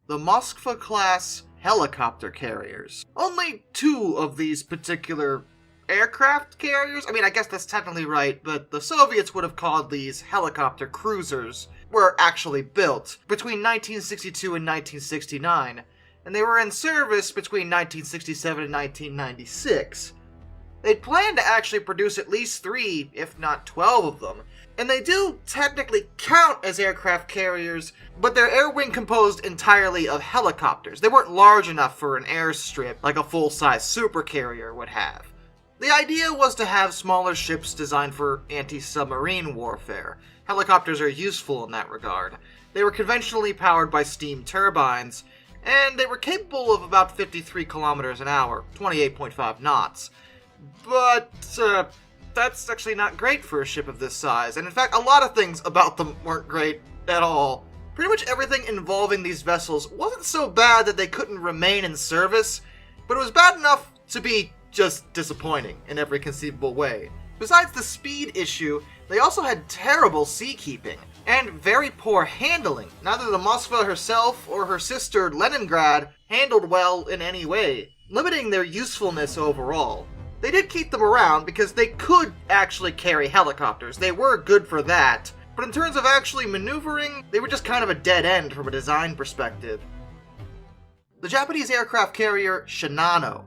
the Moskva-class helicopter carriers. Only 2 of these particular aircraft carriers, I guess that's technically right, but the Soviets would have called these helicopter cruisers, were actually built between 1962 and 1969, and they were in service between 1967 and 1996. They'd planned to actually produce at least 3, if not 12 of them, and they do technically count as aircraft carriers, but they're air wing composed entirely of helicopters. They weren't large enough for an airstrip like a full-size supercarrier would have. The idea was to have smaller ships designed for anti-submarine warfare. Helicopters are useful in that regard. They were conventionally powered by steam turbines, and they were capable of about 53 kilometers an hour, 28.5 knots. But, that's actually not great for a ship of this size, and in fact, a lot of things about them weren't great at all. Pretty much everything involving these vessels wasn't so bad that they couldn't remain in service, but it was bad enough to be just disappointing in every conceivable way. Besides the speed issue, they also had terrible seakeeping, and very poor handling. Neither the Moskva herself or her sister Leningrad handled well in any way, limiting their usefulness overall. They did keep them around because they could actually carry helicopters. They were good for that. But in terms of actually maneuvering, they were just kind of a dead end from a design perspective. The Japanese aircraft carrier Shinano.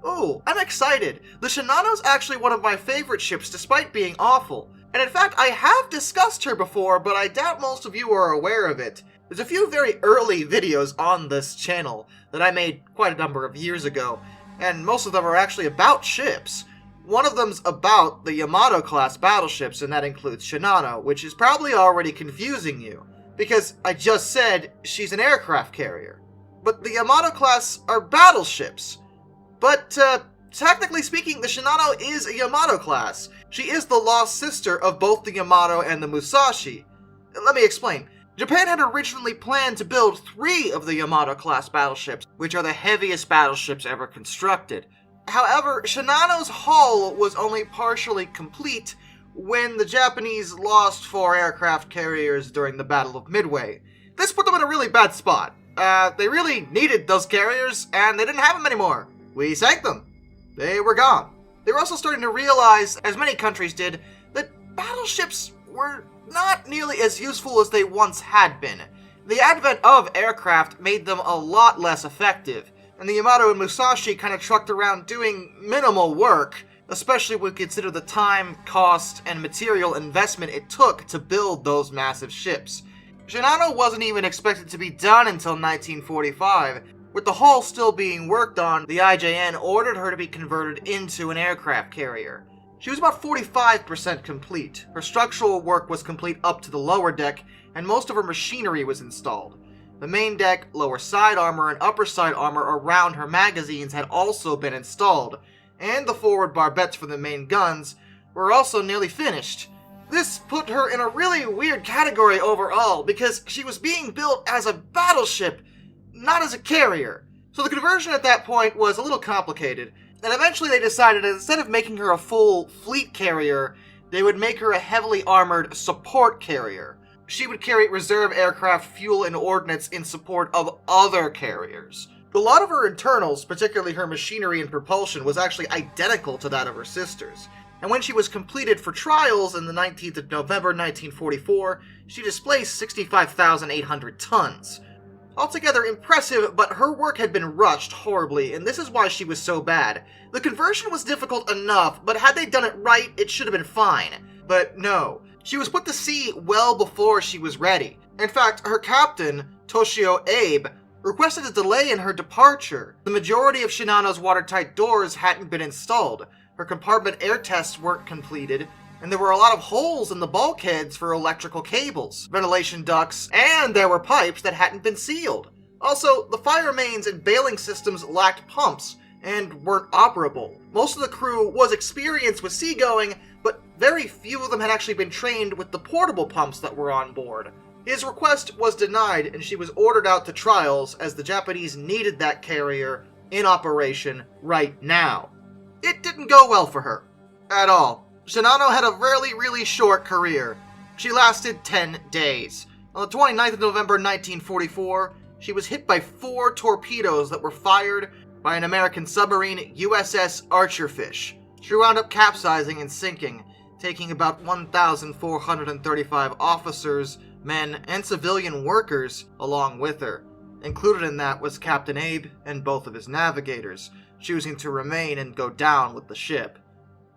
Oh, I'm excited. The Shinano's actually one of my favorite ships despite being awful. And in fact, I have discussed her before, but I doubt most of you are aware of it. There's a few very early videos on this channel that I made quite a number of years ago, and most of them are actually about ships. One of them's about the Yamato-class battleships, and that includes Shinano, which is probably already confusing you, because I just said she's an aircraft carrier. But the Yamato-class are battleships. But, technically speaking, the Shinano is a Yamato-class. She is the lost sister of both the Yamato and the Musashi. Let me explain. Japan had originally planned to build 3 of the Yamato-class battleships, which are the heaviest battleships ever constructed. However, Shinano's hull was only partially complete when the Japanese lost 4 aircraft carriers during the Battle of Midway. This put them in a really bad spot. They really needed those carriers, and they didn't have them anymore. We sank them. They were gone. They were also starting to realize, as many countries did, that battleships were not nearly as useful as they once had been. The advent of aircraft made them a lot less effective, and the Yamato and Musashi kind of trucked around doing minimal work, especially when you consider the time, cost, and material investment it took to build those massive ships. Shinano wasn't even expected to be done until 1945. With the hull still being worked on, the IJN ordered her to be converted into an aircraft carrier. She was about 45% complete. Her structural work was complete up to the lower deck, and most of her machinery was installed. The main deck, lower side armor, and upper side armor around her magazines had also been installed, and the forward barbettes for the main guns were also nearly finished. This put her in a really weird category overall, because she was being built as a battleship, not as a carrier. So the conversion at that point was a little complicated. And eventually they decided that instead of making her a full fleet carrier, they would make her a heavily armored support carrier. She would carry reserve aircraft, fuel, and ordnance in support of other carriers. A lot of her internals, particularly her machinery and propulsion, was actually identical to that of her sisters. And when she was completed for trials in the 19th of November 1944, she displaced 65,800 tons. Altogether impressive, but her work had been rushed horribly, and this is why she was so bad. The conversion was difficult enough, but had they done it right, it should have been fine. But no. She was put to sea well before she was ready. In fact, her captain, Toshio Abe, requested a delay in her departure. The majority of Shinano's watertight doors hadn't been installed, her compartment air tests weren't completed, and there were a lot of holes in the bulkheads for electrical cables, ventilation ducts, and there were pipes that hadn't been sealed. Also, the fire mains and bailing systems lacked pumps and weren't operable. Most of the crew was experienced with seagoing, but very few of them had actually been trained with the portable pumps that were on board. His request was denied, and she was ordered out to trials as the Japanese needed that carrier in operation right now. It didn't go well for her. At all. Shinano had a really short career. She lasted 10 days. On the 29th of November 1944, she was hit by 4 torpedoes that were fired by an American submarine, USS Archerfish. She wound up capsizing and sinking, taking about 1,435 officers, men, and civilian workers along with her. Included in that was Captain Abe and both of his navigators, choosing to remain and go down with the ship.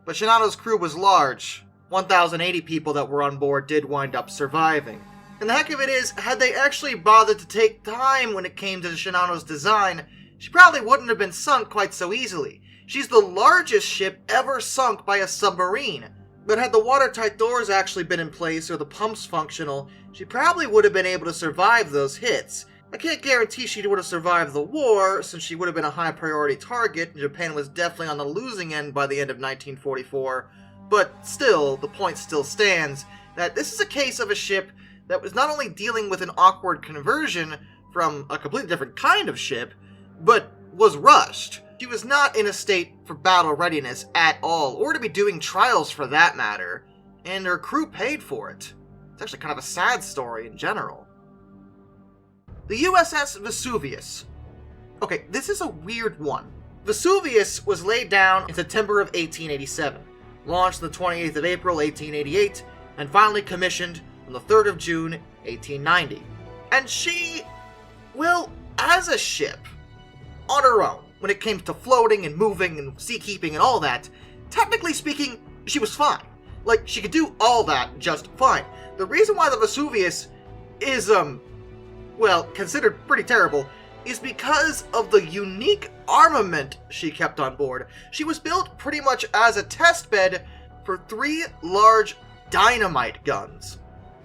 But Shinano's crew was large. 1,080 people that were on board did wind up surviving. And the heck of it is, had they actually bothered to take time when it came to Shinano's design, she probably wouldn't have been sunk quite so easily. She's the largest ship ever sunk by a submarine. But had the watertight doors actually been in place or the pumps functional, she probably would have been able to survive those hits. I can't guarantee she would have survived the war, since she would have been a high priority target, and Japan was definitely on the losing end by the end of 1944, but still, the point still stands that this is a case of a ship that was not only dealing with an awkward conversion from a completely different kind of ship, but was rushed. She was not in a state for battle readiness at all, or to be doing trials for that matter, and her crew paid for it. It's actually kind of a sad story in general. The USS Vesuvius. Okay, this is a weird one. Vesuvius was laid down in September of 1887, launched on the 28th of April, 1888, and finally commissioned on the 3rd of June, 1890. And she, well, as a ship, on her own, when it came to floating and moving and seakeeping and all that, technically speaking, she was fine. Like, she could do all that just fine. The reason why the Vesuvius is, well, considered pretty terrible, is because of the unique armament she kept on board. She was built pretty much as a test bed for 3 large dynamite guns.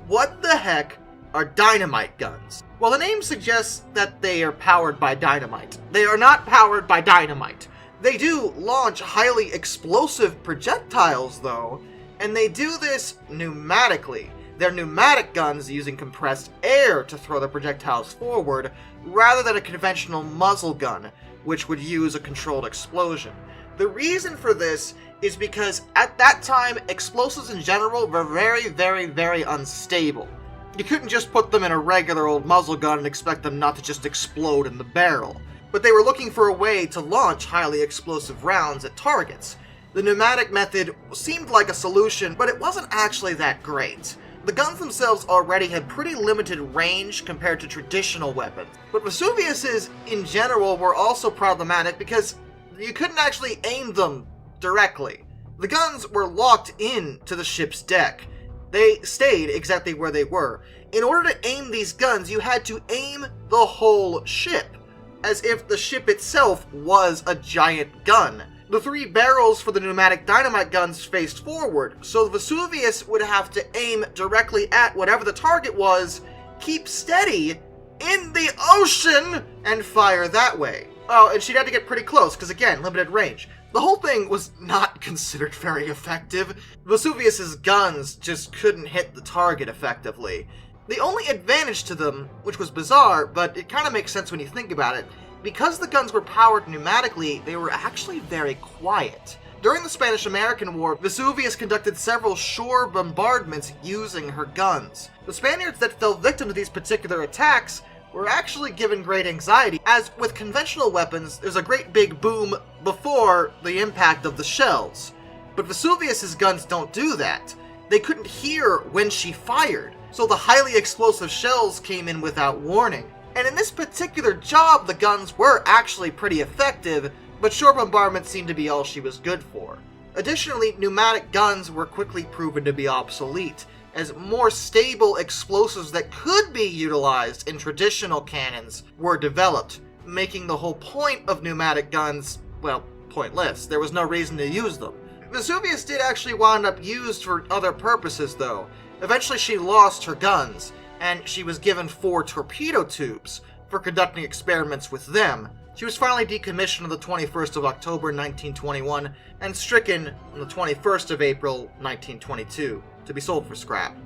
What the heck are dynamite guns? Well, the name suggests that they are powered by dynamite. They are not powered by dynamite. They do launch highly explosive projectiles, though, and they do this pneumatically. They're pneumatic guns using compressed air to throw the projectiles forward, rather than a conventional muzzle gun, which would use a controlled explosion. The reason for this is because at that time, explosives in general were very, very, very unstable. You couldn't just put them in a regular old muzzle gun and expect them not to just explode in the barrel. But they were looking for a way to launch highly explosive rounds at targets. The pneumatic method seemed like a solution, but it wasn't actually that great. The guns themselves already had pretty limited range compared to traditional weapons, but Vesuviuses in general were also problematic because you couldn't actually aim them directly. The guns were locked in to the ship's deck. They stayed exactly where they were. In order to aim these guns, you had to aim the whole ship, as if the ship itself was a giant gun. The 3 barrels for the pneumatic dynamite guns faced forward, so the Vesuvius would have to aim directly at whatever the target was, keep steady in the ocean, and fire that way. Oh, and she'd have to get pretty close, because again, limited range. The whole thing was not considered very effective. Vesuvius's guns just couldn't hit the target effectively. The only advantage to them, which was bizarre, but it kind of makes sense when you think about it, because the guns were powered pneumatically, they were actually very quiet. During the Spanish-American War, Vesuvius conducted several shore bombardments using her guns. The Spaniards that fell victim to these particular attacks were actually given great anxiety, as with conventional weapons, there's a great big boom before the impact of the shells. But Vesuvius's guns don't do that. They couldn't hear when she fired, so the highly explosive shells came in without warning. And in this particular job, the guns were actually pretty effective, but shore bombardment seemed to be all she was good for. Additionally, pneumatic guns were quickly proven to be obsolete, as more stable explosives that could be utilized in traditional cannons were developed, making the whole point of pneumatic guns, well, pointless. There was no reason to use them. Vesuvius did actually wind up used for other purposes, though. Eventually she lost her guns, and she was given 4 torpedo tubes for conducting experiments with them. She was finally decommissioned on the 21st of October 1921 and stricken on the 21st of April 1922 to be sold for scrap.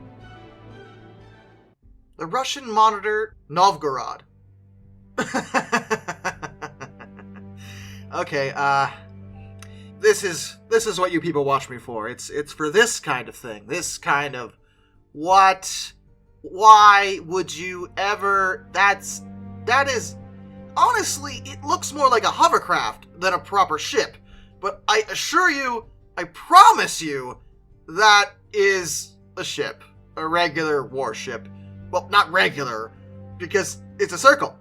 The Russian monitor Novgorod. Okay, this is what you people watch me for. It's for this kind of thing. This kind of what? Why would you ever? That's That is... honestly, it looks more like a hovercraft than a proper ship. But I assure you, I promise you, that is a ship. A regular warship. Well, not regular, because it's a circle.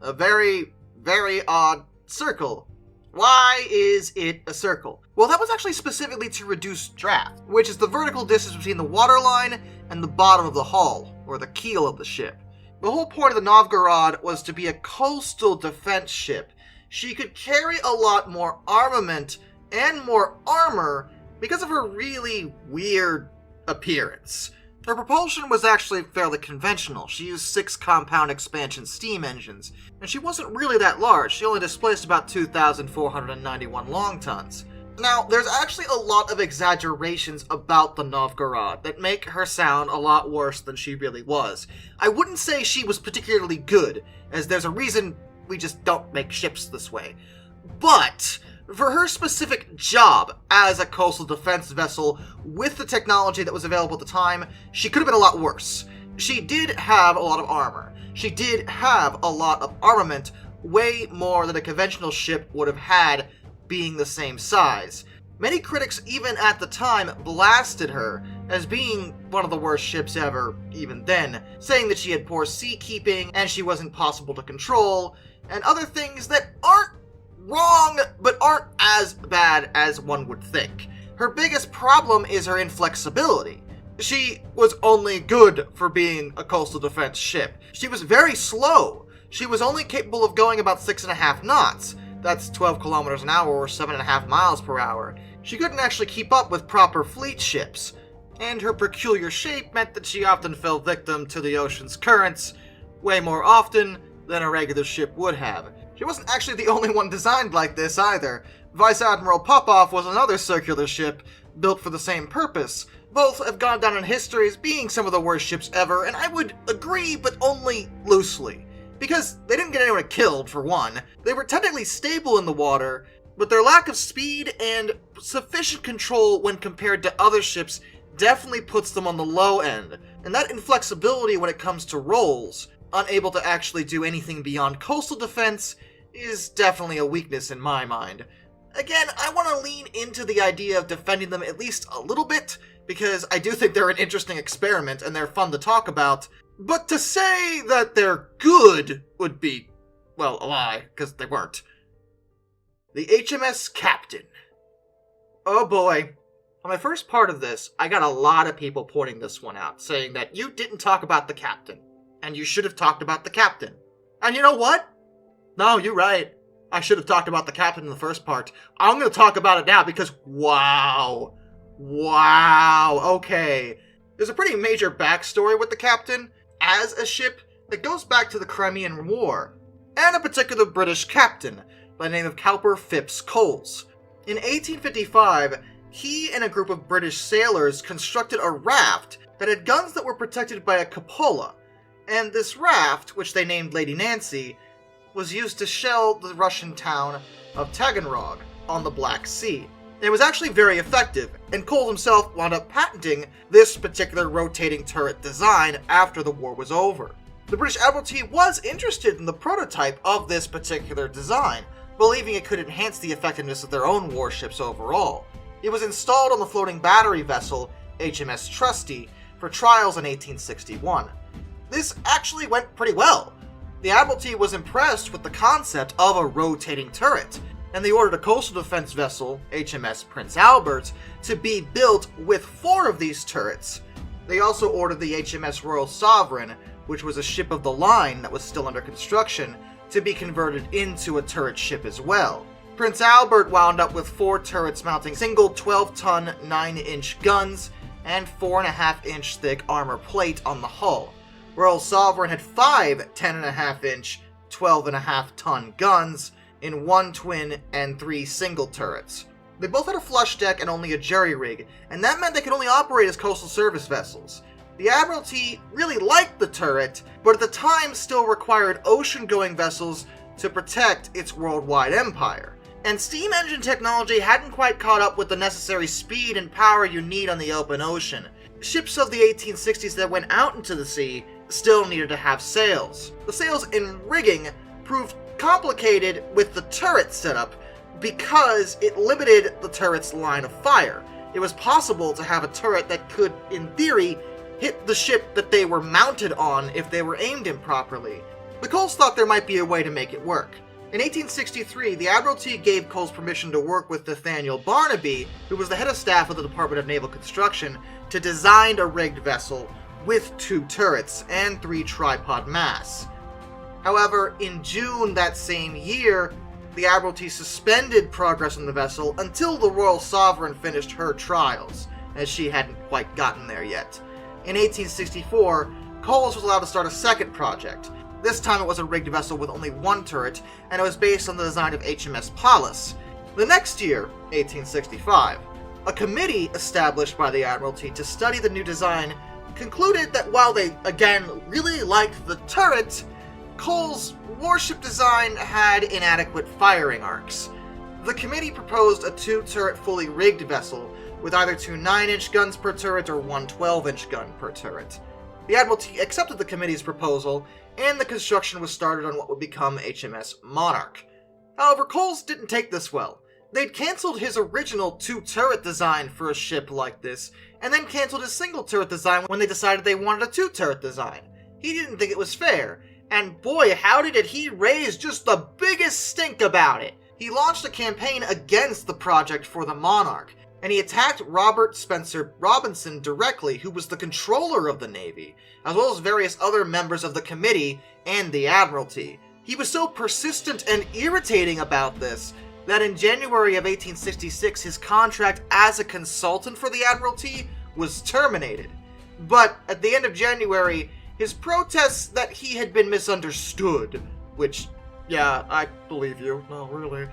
A very, very odd circle. Why is it a circle? Well, that was actually specifically to reduce draft, which is the vertical distance between the waterline and the bottom of the hull, or the keel of the ship. The whole point of the Novgorod was to be a coastal defense ship. She could carry a lot more armament and more armor because of her really weird appearance. Her propulsion was actually fairly conventional. She used 6 compound expansion steam engines, and she wasn't really that large. She only displaced about 2,491 long tons. Now, there's actually a lot of exaggerations about the Novgorod that make her sound a lot worse than she really was. I wouldn't say she was particularly good, as there's a reason we just don't make ships this way. But for her specific job as a coastal defense vessel with the technology that was available at the time, she could have been a lot worse. She did have a lot of armor. She did have a lot of armament, way more than a conventional ship would have had being the same size. Many critics, even at the time, blasted her as being one of the worst ships ever, even then, saying that she had poor seakeeping and she wasn't possible to control, and other things that aren't wrong, but aren't as bad as one would think. Her biggest problem is her inflexibility. She was only good for being a coastal defense ship. She was very slow. She was only capable of going about 6.5 knots. That's 12 kilometers an hour or 7.5 miles per hour. She couldn't actually keep up with proper fleet ships. And her peculiar shape meant that she often fell victim to the ocean's currents, way more often than a regular ship would have. She wasn't actually the only one designed like this either. Vice Admiral Popov was another circular ship built for the same purpose. Both have gone down in history as being some of the worst ships ever, and I would agree, but only loosely. Because they didn't get anyone killed, for one. They were technically stable in the water, but their lack of speed and sufficient control when compared to other ships definitely puts them on the low end. And that inflexibility when it comes to roles, unable to actually do anything beyond coastal defense, is definitely a weakness in my mind. Again, I want to lean into the idea of defending them at least a little bit, because I do think they're an interesting experiment and they're fun to talk about, but to say that they're good would be, well, a lie, because they weren't. The HMS Captain. Oh boy. On my first part of this, I got a lot of people pointing this one out, saying that you didn't talk about the captain, and you should have talked about the captain. And you know what? No, you're right. I should have talked about the captain in the first part. I'm going to talk about it now because, wow. Wow, okay. There's a pretty major backstory with the captain as a ship that goes back to the Crimean War, and a particular British captain by the name of Cowper Phipps Coles. In 1855, he and a group of British sailors constructed a raft that had guns that were protected by a cupola, and this raft, which they named Lady Nancy, was used to shell the Russian town of Taganrog on the Black Sea. It was actually very effective, and Coles himself wound up patenting this particular rotating turret design after the war was over. The British Admiralty was interested in the prototype of this particular design, believing it could enhance the effectiveness of their own warships overall. It was installed on the floating battery vessel HMS Trusty for trials in 1861. This actually went pretty well. The Admiralty was impressed with the concept of a rotating turret, and they ordered a coastal defense vessel, HMS Prince Albert, to be built with 4 of these turrets. They also ordered the HMS Royal Sovereign, which was a ship of the line that was still under construction, to be converted into a turret ship as well. Prince Albert wound up with 4 turrets mounting single 12-ton 9-inch guns and 4.5-inch thick armor plate on the hull. Royal Sovereign had 5 10.5-inch 12.5-ton guns in 1 twin and 3 single turrets. They both had a flush deck and only a jury rig, and that meant they could only operate as coastal service vessels. The Admiralty really liked the turret, but at the time still required ocean-going vessels to protect its worldwide empire. And steam engine technology hadn't quite caught up with the necessary speed and power you need on the open ocean. Ships of the 1860s that went out into the sea still needed to have sails. The sails and rigging proved complicated with the turret setup because it limited the turret's line of fire. It was possible to have a turret that could, in theory, hit the ship that they were mounted on if they were aimed improperly. The Coles thought there might be a way to make it work. In 1863, the Admiralty gave Coles permission to work with Nathaniel Barnaby, who was the head of staff of the Department of Naval Construction, to design a rigged vessel with 2 turrets and 3 tripod masts. However, in June that same year, the Admiralty suspended progress on the vessel until the Royal Sovereign finished her trials, as she hadn't quite gotten there yet. In 1864, Coles was allowed to start a second project. This time it was a rigged vessel with only 1 turret, and it was based on the design of HMS Pallas. The next year, 1865, a committee established by the Admiralty to study the new design concluded that while they, again, really liked the turret, Coles' warship design had inadequate firing arcs. The committee proposed a 2-turret fully rigged vessel, with either 2 9-inch guns per turret or 1 12-inch gun per turret. The Admiralty accepted the committee's proposal, and the construction was started on what would become HMS Monarch. However, Coles didn't take this well. They'd cancelled his original 2-turret design for a ship like this, and then cancelled his single-turret design when they decided they wanted a 2-turret design. He didn't think it was fair, and boy, how did he raise just the biggest stink about it! He launched a campaign against the project for the Monarch, and he attacked Robert Spencer Robinson directly, who was the controller of the Navy, as well as various other members of the committee and the Admiralty. He was so persistent and irritating about this that in January of 1866 his contract as a consultant for the Admiralty was terminated. But at the end of January, his protests that he had been misunderstood, which, yeah, I believe you, no really,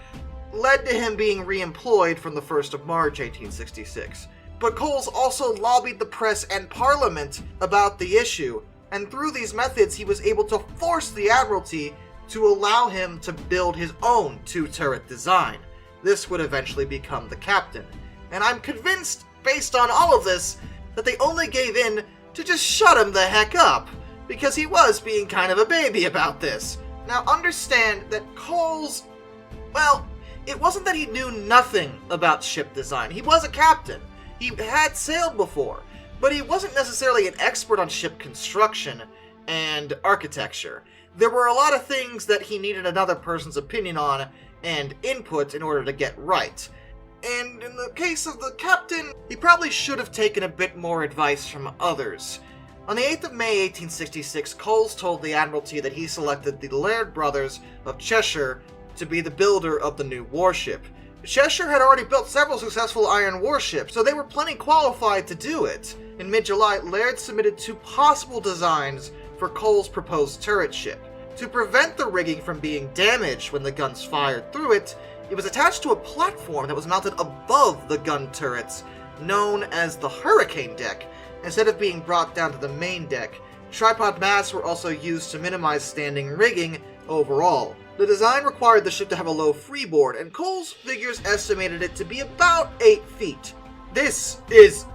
led to him being re-employed from the 1st of March 1866. But Coles also lobbied the press and Parliament about the issue, and through these methods he was able to force the Admiralty to allow him to build his own 2-turret design. This would eventually become the Captain. And I'm convinced, based on all of this, that they only gave in to just shut him the heck up, because he was being kind of a baby about this. Now understand that Coles, well, it wasn't that he knew nothing about ship design. He was a captain. He had sailed before, but he wasn't necessarily an expert on ship construction and architecture. There were a lot of things that he needed another person's opinion on and input in order to get right. And in the case of the captain, he probably should have taken a bit more advice from others. On the 8th of May 1866, Coles told the Admiralty that he selected the Laird brothers of Cheshire to be the builder of the new warship. Cheshire had already built several successful iron warships, so they were plenty qualified to do it. In mid-July, Laird submitted 2 possible designs for Coles' proposed turret ship. To prevent the rigging from being damaged when the guns fired through it, it was attached to a platform that was mounted above the gun turrets, known as the Hurricane deck, instead of being brought down to the main deck. Tripod masts were also used to minimize standing rigging overall. The design required the ship to have a low freeboard, and Coles' figures estimated it to be about 8 feet. This is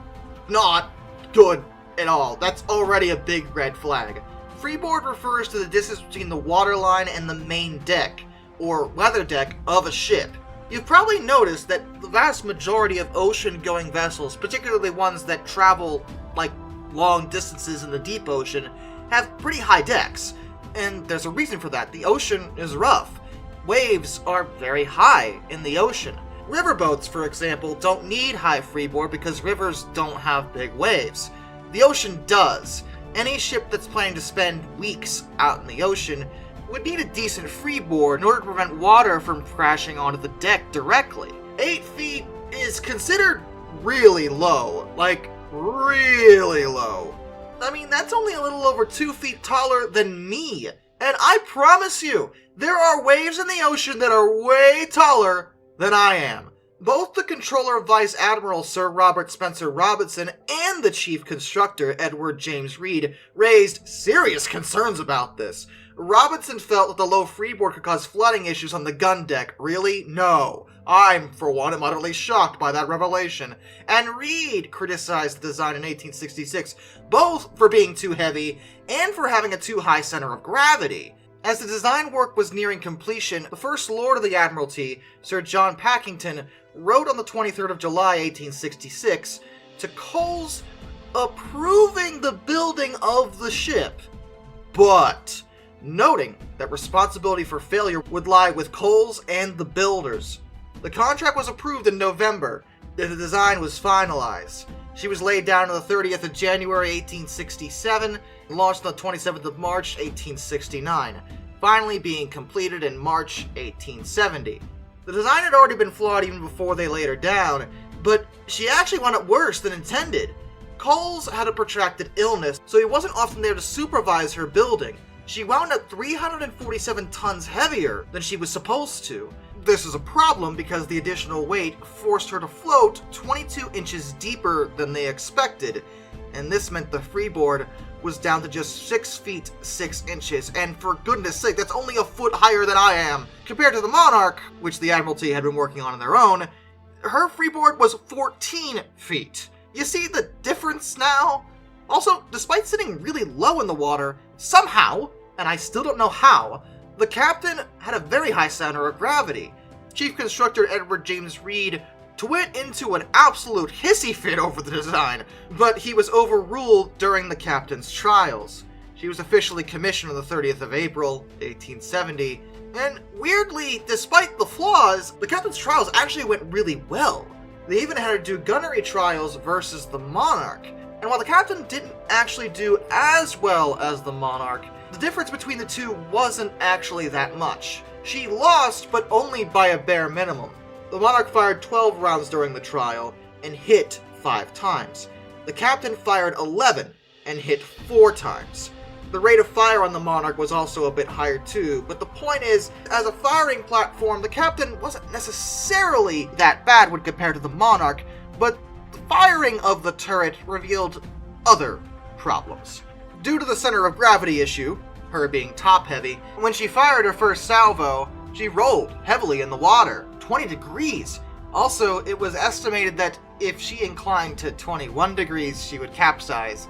not good at all. That's already a big red flag. Freeboard refers to the distance between the waterline and the main deck, or weather deck, of a ship. You've probably noticed that the vast majority of ocean-going vessels, particularly ones that travel, like, long distances in the deep ocean, have pretty high decks. And there's a reason for that. The ocean is rough. Waves are very high in the ocean. Riverboats, for example, don't need high freeboard because rivers don't have big waves. The ocean does. Any ship that's planning to spend weeks out in the ocean would need a decent freeboard in order to prevent water from crashing onto the deck directly. 8 feet is considered really low. Like, really low. I mean, that's only a little over 2 feet taller than me. And I promise you, there are waves in the ocean that are way taller than I am. Both the Controller Vice Admiral Sir Robert Spencer Robinson and the Chief Constructor Edward James Reed raised serious concerns about this. Robinson felt that the low freeboard could cause flooding issues on the gun deck. Really? No. I'm, for one, am utterly shocked by that revelation. And Reed criticized the design in 1866, both for being too heavy and for having a too high center of gravity. As the design work was nearing completion, the First Lord of the Admiralty, Sir John Pakington, wrote on the 23rd of July, 1866, to Coles approving the building of the ship, but noting that responsibility for failure would lie with Coles and the builders. The contract was approved in November, and the design was finalized. She was laid down on the 30th of January 1867 and launched on the 27th of March 1869, finally being completed in March 1870. The design had already been flawed even before they laid her down, but she actually wound up worse than intended. Coles had a protracted illness, so he wasn't often there to supervise her building. She wound up 347 tons heavier than she was supposed to. This is a problem because the additional weight forced her to float 22 inches deeper than they expected, and this meant the freeboard was down to just 6 feet 6 inches, and for goodness sake, that's only a foot higher than I am. Compared to the Monarch, which the Admiralty had been working on their own, her freeboard was 14 feet. You see the difference now? Also, despite sitting really low in the water, somehow, and I still don't know how, the captain had a very high center of gravity. Chief Constructor Edward James Reed went into an absolute hissy fit over the design, but he was overruled during the captain's trials. She was officially commissioned on the 30th of April, 1870, and weirdly, despite the flaws, the captain's trials actually went really well. They even had her do gunnery trials versus the Monarch, and while the captain didn't actually do as well as the Monarch, the difference between the two wasn't actually that much. She lost, but only by a bare minimum. The Monarch fired 12 rounds during the trial and hit 5 times. The captain fired 11 and hit 4 times. The rate of fire on the Monarch was also a bit higher too, but the point is, as a firing platform, the captain wasn't necessarily that bad when compared to the Monarch, but the firing of the turret revealed other problems. Due to the center of gravity issue, her being top-heavy, when she fired her first salvo, she rolled heavily in the water, 20 degrees. Also, it was estimated that if she inclined to 21 degrees, she would capsize.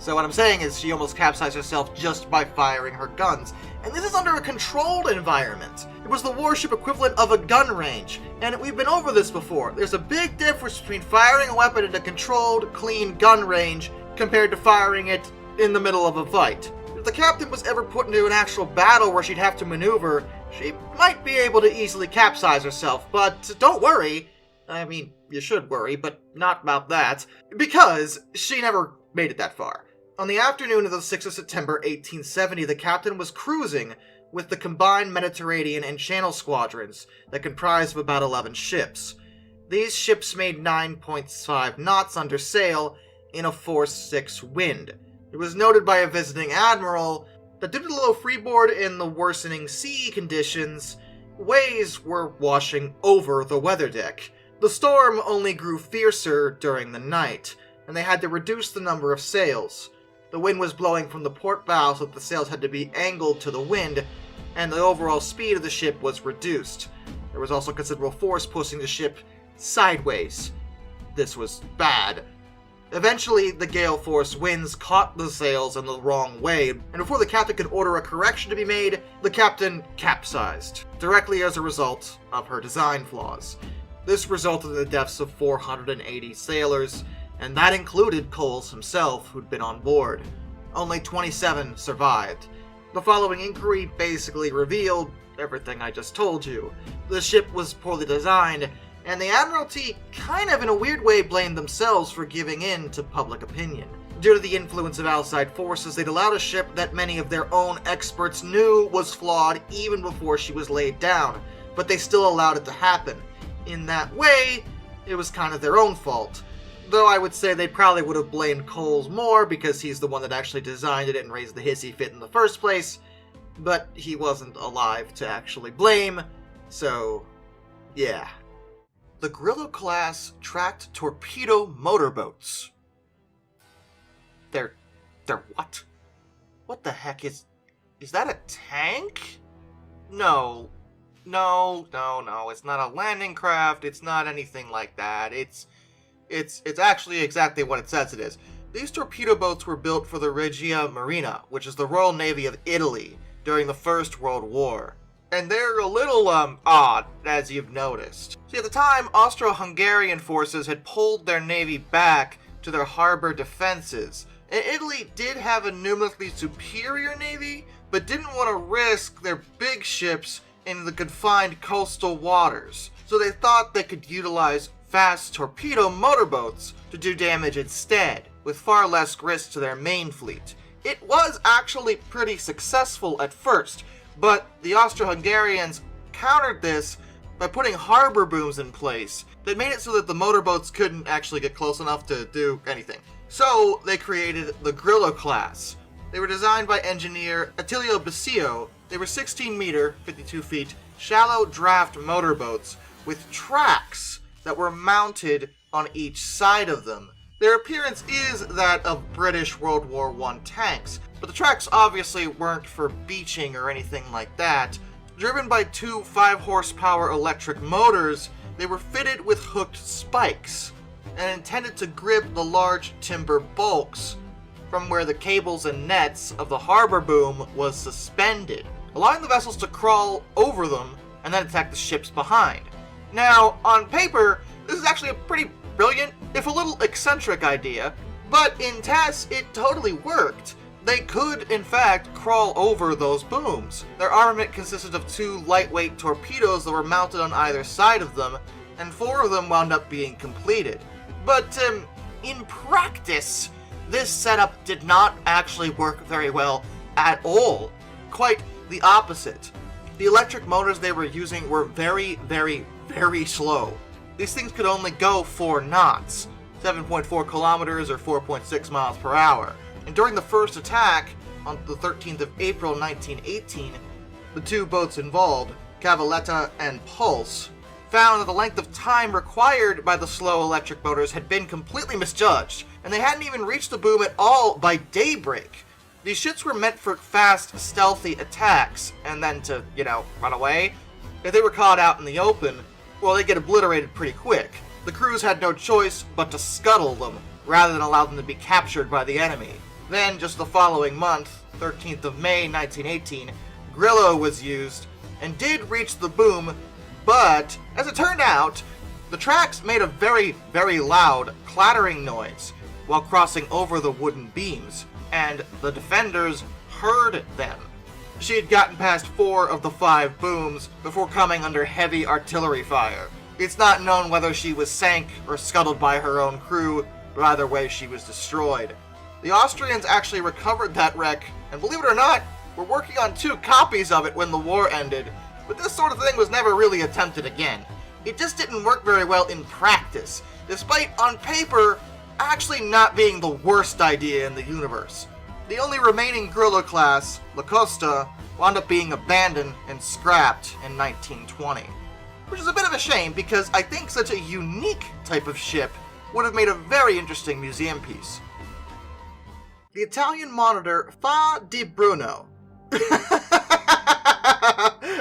So what I'm saying is she almost capsized herself just by firing her guns. And this is under a controlled environment. It was the warship equivalent of a gun range. And we've been over this before. There's a big difference between firing a weapon in a controlled, clean gun range compared to firing it in the middle of a fight. If the captain was ever put into an actual battle where she'd have to maneuver, she might be able to easily capsize herself, but don't worry. I mean, you should worry, but not about that, because she never made it that far. On the afternoon of the 6th of September, 1870, the captain was cruising with the combined Mediterranean and Channel squadrons that comprised of about 11 ships. These ships made 9.5 knots under sail in a force 6 wind. It was noted by a visiting admiral that due to the low freeboard and the worsening sea conditions, waves were washing over the weather deck. The storm only grew fiercer during the night, and they had to reduce the number of sails. The wind was blowing from the port bow, so that the sails had to be angled to the wind, and the overall speed of the ship was reduced. There was also considerable force pushing the ship sideways. This was bad. Eventually, the gale force winds caught the sails in the wrong way, and before the captain could order a correction to be made, the captain capsized, directly as a result of her design flaws. This resulted in the deaths of 480 sailors, and that included Coles himself, who'd been on board. Only 27 survived. The following inquiry basically revealed everything I just told you. The ship was poorly designed, and the Admiralty kind of in a weird way blamed themselves for giving in to public opinion. Due to the influence of outside forces, they'd allowed a ship that many of their own experts knew was flawed even before she was laid down, but they still allowed it to happen. In that way, it was kind of their own fault. Though I would say they probably would have blamed Coles more because he's the one that actually designed it and raised the hissy fit in the first place, but he wasn't alive to actually blame, so yeah. The Grillo class tracked torpedo motorboats. They're what? What the heck is that a tank? No, No, it's not a landing craft, it's not anything like that. It's actually exactly what it says it is. These torpedo boats were built for the Regia Marina, which is the Royal Navy of Italy, during the First World War. And they're a little, odd, as you've noticed. See, at the time, Austro-Hungarian forces had pulled their navy back to their harbor defenses, and Italy did have a numerically superior navy, but didn't want to risk their big ships in the confined coastal waters, so they thought they could utilize fast torpedo motorboats to do damage instead, with far less risk to their main fleet. It was actually pretty successful at first, but the Austro-Hungarians countered this by putting harbor booms in place that made it so that the motorboats couldn't actually get close enough to do anything. So they created the Grillo class. They were designed by engineer Attilio Basio. They were 16 meter, 52 feet, shallow draft motorboats with tracks that were mounted on each side of them. Their appearance is that of British World War I tanks, but the tracks obviously weren't for beaching or anything like that. Driven by two 5-horsepower electric motors, they were fitted with hooked spikes and intended to grip the large timber bulks from where the cables and nets of the harbor boom was suspended, allowing the vessels to crawl over them and then attack the ships behind. Now, on paper, this is actually a pretty brilliant, if a little eccentric idea, but in tests it totally worked. They could, in fact, crawl over those booms. Their armament consisted of 2 lightweight torpedoes that were mounted on either side of them, and 4 of them wound up being completed. But, in practice, this setup did not actually work very well at all. Quite the opposite. The electric motors they were using were very, very, very slow. These things could only go 4 knots, 7.4 kilometers or 4.6 miles per hour. And during the first attack, on the 13th of April 1918, the 2 boats involved, Cavalletta and Pulse, found that the length of time required by the slow electric motors had been completely misjudged, and they hadn't even reached the boom at all by daybreak. These ships were meant for fast, stealthy attacks, and then to, run away. If they were caught out in the open, well, they get obliterated pretty quick. The crews had no choice but to scuttle them, rather than allow them to be captured by the enemy. Then, just the following month, 13th of May 1918, Grillo was used, and did reach the boom, but, as it turned out, the tracks made a very, very loud clattering noise while crossing over the wooden beams, and the defenders heard them. She had gotten past 4 of the 5 booms before coming under heavy artillery fire. It's not known whether she was sank or scuttled by her own crew, but either way she was destroyed. The Austrians actually recovered that wreck, and believe it or not, were working on 2 copies of it when the war ended, but this sort of thing was never really attempted again. It just didn't work very well in practice, despite, on paper, actually not being the worst idea in the universe. The only remaining Grillo class, La Costa, wound up being abandoned and scrapped in 1920. Which is a bit of a shame because I think such a unique type of ship would have made a very interesting museum piece. The Italian monitor Fa di Bruno.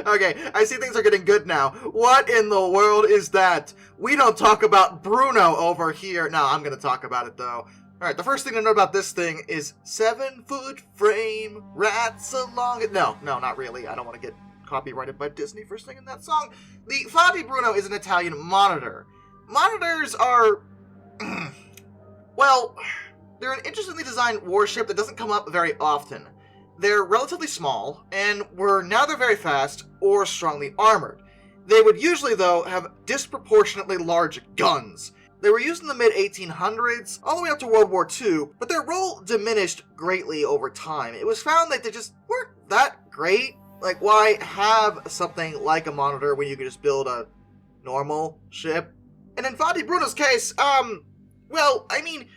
Okay, I see things are getting good now. What in the world is that? We don't talk about Bruno over here. No, I'm going to talk about it though. Alright, the first thing to know about this thing is 7-foot frame, rats along it. No, not really. I don't want to get copyrighted by Disney for singing that song. The Fa di Bruno is an Italian monitor. Monitors are... well, they're an interestingly designed warship that doesn't come up very often. They're relatively small, and were neither very fast or strongly armored. They would usually, though, have disproportionately large guns. They were used in the mid-1800s, all the way up to World War II, but their role diminished greatly over time. It was found that they just weren't that great. Like, why have something like a monitor when you could just build a normal ship? And in Fa di Bruno's case, well, I mean,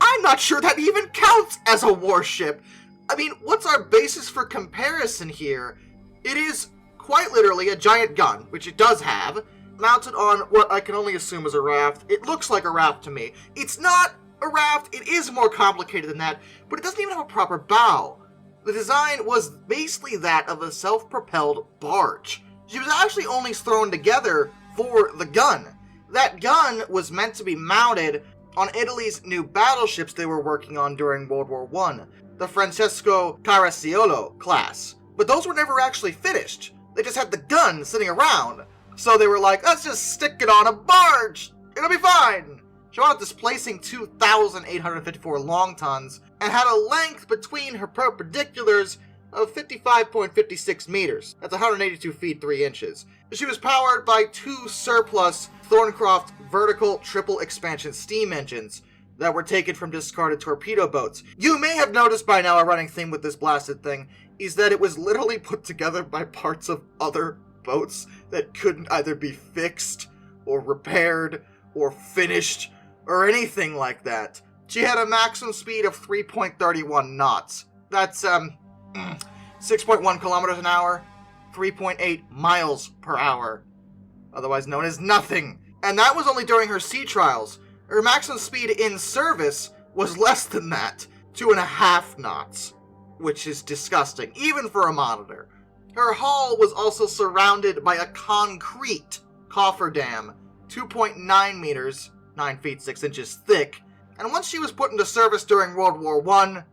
I'm not sure that even counts as a warship. I mean, what's our basis for comparison here? It is quite literally a giant gun, which it does have, mounted on what I can only assume is a raft. It looks like a raft to me. It's not a raft, it is more complicated than that, but it doesn't even have a proper bow. The design was basically that of a self-propelled barge. She was actually only thrown together for the gun. That gun was meant to be mounted on Italy's new battleships they were working on during World War I, the Francesco Caracciolo class. But those were never actually finished. They just had the gun sitting around. So they were like, let's just stick it on a barge. It'll be fine. She wound up displacing 2,854 long tons and had a length between her perpendiculars of 55.56 meters. That's 182 feet 3 inches. She was powered by 2 surplus Thorncroft vertical triple expansion steam engines that were taken from discarded torpedo boats. You may have noticed by now a running theme with this blasted thing is that it was literally put together by parts of other boats that couldn't either be fixed or repaired or finished or anything like that. She had a maximum speed of 3.31 knots. That's 6.1 kilometers an hour, 3.8 miles per hour, otherwise known as nothing. And that was only during her sea trials. Her maximum speed in service was less than that, 2.5 knots, which is disgusting, even for a monitor. Her hull was also surrounded by a concrete cofferdam, 2.9 meters, 9 feet 6 inches thick, and once she was put into service during World War I,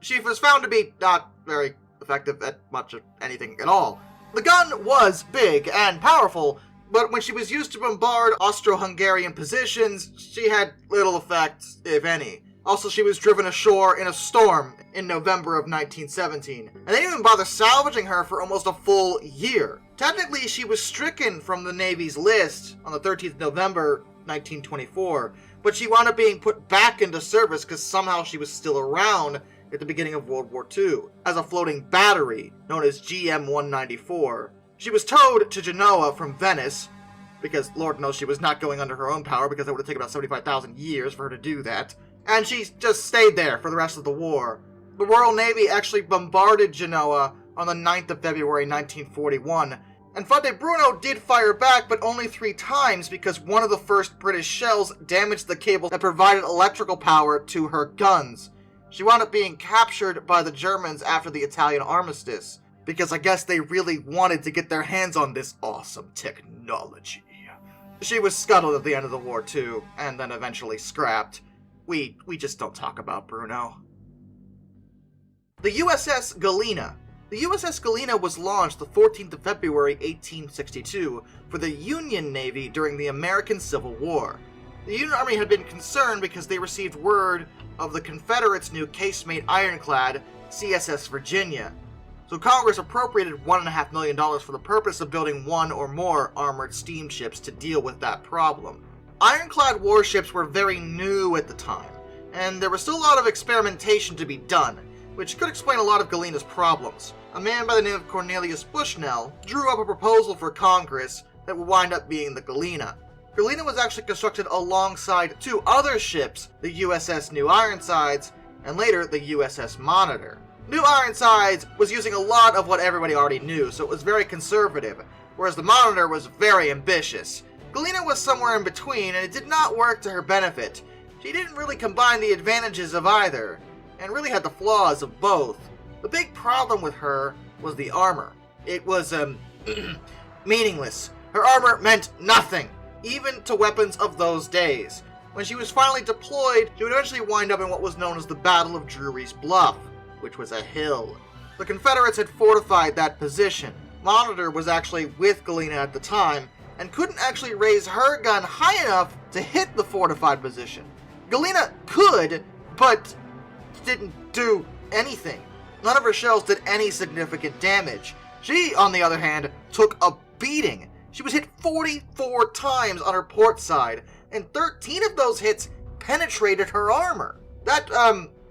she was found to be not very effective at much of anything at all. The gun was big and powerful, but when she was used to bombard Austro-Hungarian positions, she had little effect, if any. Also, she was driven ashore in a storm in November of 1917, and they didn't even bother salvaging her for almost a full year. Technically, she was stricken from the Navy's list on the 13th of November, 1924, but she wound up being put back into service because somehow she was still around at the beginning of World War II as a floating battery known as GM-194. She was towed to Genoa from Venice, because Lord knows she was not going under her own power because it would have taken about 75,000 years for her to do that, and she just stayed there for the rest of the war. The Royal Navy actually bombarded Genoa on the 9th of February 1941, and Fonte Bruno did fire back, but only 3 times because one of the first British shells damaged the cable that provided electrical power to her guns. She wound up being captured by the Germans after the Italian armistice, because I guess they really wanted to get their hands on this awesome technology. She was scuttled at the end of the war too, and then eventually scrapped. We just don't talk about Bruno. The USS Galina. The USS Galina was launched the 14th of February 1862 for the Union Navy during the American Civil War. The Union Army had been concerned because they received word of the Confederates' new casemate ironclad, CSS Virginia. So Congress appropriated $1.5 million for the purpose of building 1 or more armored steamships to deal with that problem. Ironclad warships were very new at the time, and there was still a lot of experimentation to be done, which could explain a lot of Galina's problems. A man by the name of Cornelius Bushnell drew up a proposal for Congress that would wind up being the Galina. Galina was actually constructed alongside 2 other ships, the USS New Ironsides, and later the USS Monitor. New Ironsides was using a lot of what everybody already knew, so it was very conservative, whereas the Monitor was very ambitious. Galina was somewhere in between, and it did not work to her benefit. She didn't really combine the advantages of either, and really had the flaws of both. The big problem with her was the armor. It was, meaningless. Her armor meant nothing, even to weapons of those days. When she was finally deployed, she would eventually wind up in what was known as the Battle of Drury's Bluff, which was a hill. The Confederates had fortified that position. Monitor was actually with Galina at the time, and couldn't actually raise her gun high enough to hit the fortified position. Galina could, but didn't do anything. None of her shells did any significant damage. She, on the other hand, took a beating. She was hit 44 times on her port side, and 13 of those hits penetrated her armor. That,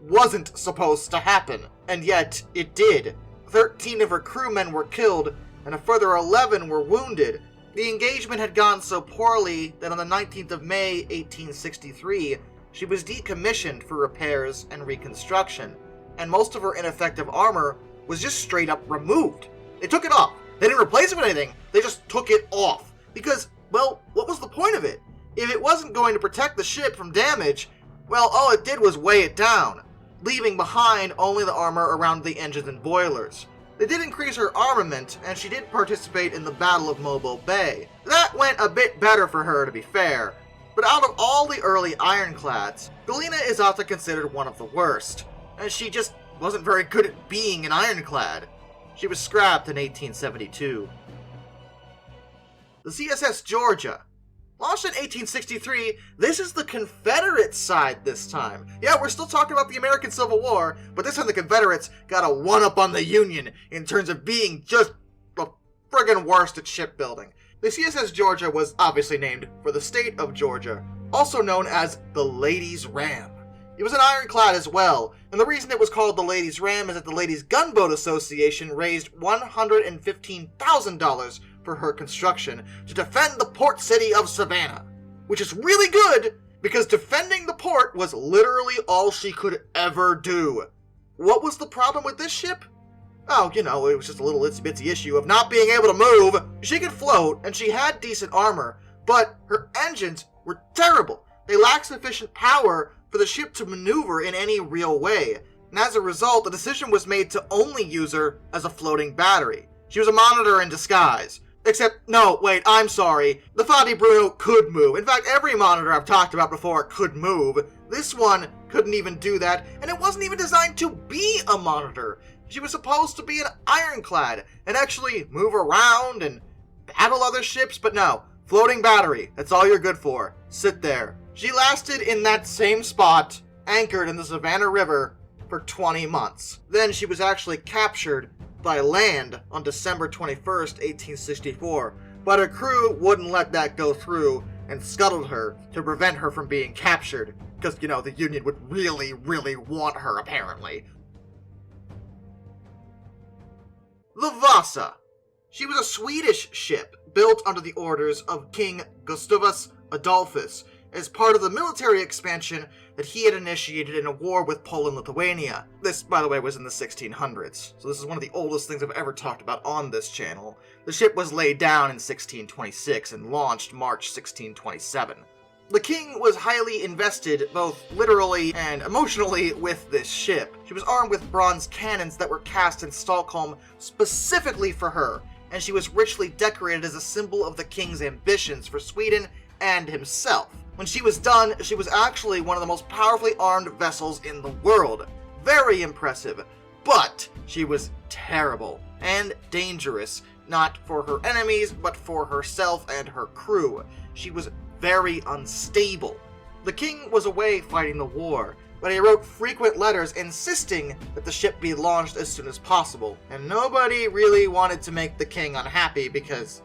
wasn't supposed to happen, and yet it did. 13 of her crewmen were killed, and a further 11 were wounded. The engagement had gone so poorly that on the 19th of May, 1863, she was decommissioned for repairs and reconstruction, and most of her ineffective armor was just straight up removed. They took it off. They didn't replace it with anything, they just took it off. Because, well, what was the point of it? If it wasn't going to protect the ship from damage, well, all it did was weigh it down, leaving behind only the armor around the engines and boilers. They did increase her armament, and she did participate in the Battle of Mobile Bay. That went a bit better for her, to be fair. But out of all the early ironclads, Galina is often considered one of the worst, and she just wasn't very good at being an ironclad. She was scrapped in 1872. The CSS Georgia. Launched in 1863, this is the Confederate side this time. Yeah, we're still talking about the American Civil War, but this time the Confederates got a one-up on the Union in terms of being just the friggin' worst at shipbuilding. The CSS Georgia was obviously named for the state of Georgia, also known as the Ladies' Ram. It was an ironclad as well, and the reason it was called the Ladies' Ram is that the Ladies' Gunboat Association raised $115,000 for her construction to defend the port city of Savannah, which is really good because defending the port was literally all she could ever do. What was the problem with this ship? Oh, it was just a little itsy-bitsy issue of not being able to move. She could float, and she had decent armor, but her engines were terrible. They lacked sufficient power for the ship to maneuver in any real way, and as a result, the decision was made to only use her as a floating battery. She was a monitor in disguise. Except, no, wait, I'm sorry. The Fadi Bruno could move. In fact, every monitor I've talked about before could move. This one couldn't even do that, and it wasn't even designed to be a monitor. She was supposed to be an ironclad and actually move around and battle other ships, but no. Floating battery, that's all you're good for. Sit there. She lasted in that same spot, anchored in the Savannah River, for 20 months. Then she was actually captured by land on December 21st, 1864, but her crew wouldn't let that go through and scuttled her to prevent her from being captured, because, the Union would really, really want her, apparently. The Vasa. She was a Swedish ship built under the orders of King Gustavus Adolphus as part of the military expansion that he had initiated in a war with Poland-Lithuania. This, by the way, was in the 1600s, so this is one of the oldest things I've ever talked about on this channel. The ship was laid down in 1626 and launched March 1627. The king was highly invested, both literally and emotionally, with this ship. She was armed with bronze cannons that were cast in Stockholm specifically for her, and she was richly decorated as a symbol of the king's ambitions for Sweden and himself. When she was done, she was actually one of the most powerfully armed vessels in the world. Very impressive, but she was terrible and dangerous, not for her enemies, but for herself and her crew. She was very unstable. The king was away fighting the war, but he wrote frequent letters insisting that the ship be launched as soon as possible, and nobody really wanted to make the king unhappy because,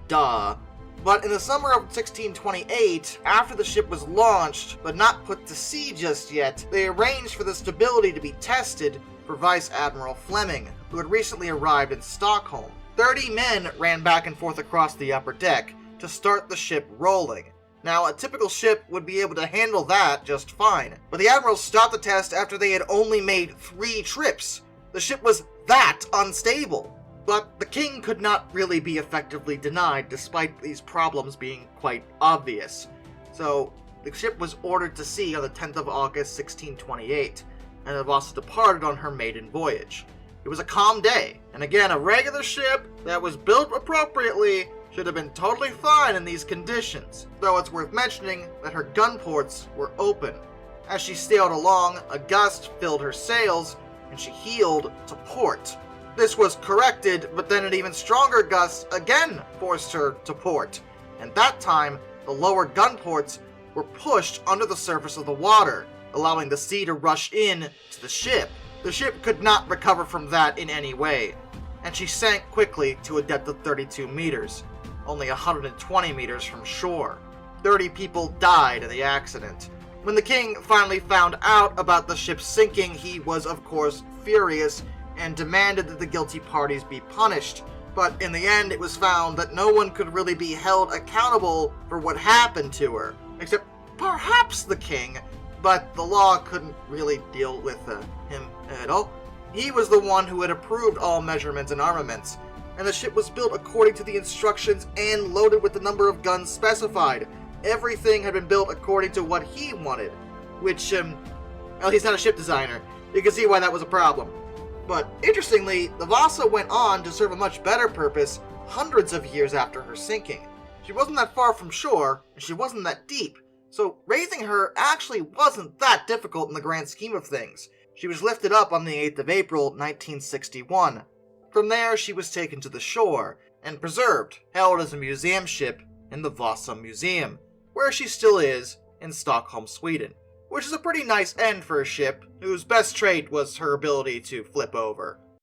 duh. But in the summer of 1628, after the ship was launched, but not put to sea just yet, they arranged for the stability to be tested for Vice Admiral Fleming, who had recently arrived in Stockholm. 30 men ran back and forth across the upper deck to start the ship rolling. Now, a typical ship would be able to handle that just fine, but the admirals stopped the test after they had only made 3 trips. The ship was that unstable. But the king could not really be effectively denied despite these problems being quite obvious. So the ship was ordered to sea on the 10th of August 1628, and the Vasa departed on her maiden voyage. It was a calm day, and again a regular ship that was built appropriately should have been totally fine in these conditions, though it's worth mentioning that her gun ports were open. As she sailed along, a gust filled her sails, and she heeled to port. This was corrected, but then an even stronger gust again forced her to port, and that time the lower gun ports were pushed under the surface of the water, allowing the sea to rush in to the ship. The ship could not recover from that in any way, and she sank quickly to a depth of 32 meters, only 120 meters from shore. 30 people died in the accident. When the king finally found out about the ship sinking, he was of course furious and demanded that the guilty parties be punished, but in the end it was found that no one could really be held accountable for what happened to her, except perhaps the king, but the law couldn't really deal with him at all. He was the one who had approved all measurements and armaments, and the ship was built according to the instructions and loaded with the number of guns specified. Everything had been built according to what he wanted, which, well, he's not a ship designer. You can see why that was a problem. But interestingly, the Vasa went on to serve a much better purpose hundreds of years after her sinking. She wasn't that far from shore, and she wasn't that deep, so raising her actually wasn't that difficult in the grand scheme of things. She was lifted up on the 8th of April, 1961. From there, she was taken to the shore and preserved, held as a museum ship in the Vasa Museum, where she still is in Stockholm, Sweden, which is a pretty nice end for a ship whose best trait was her ability to flip over.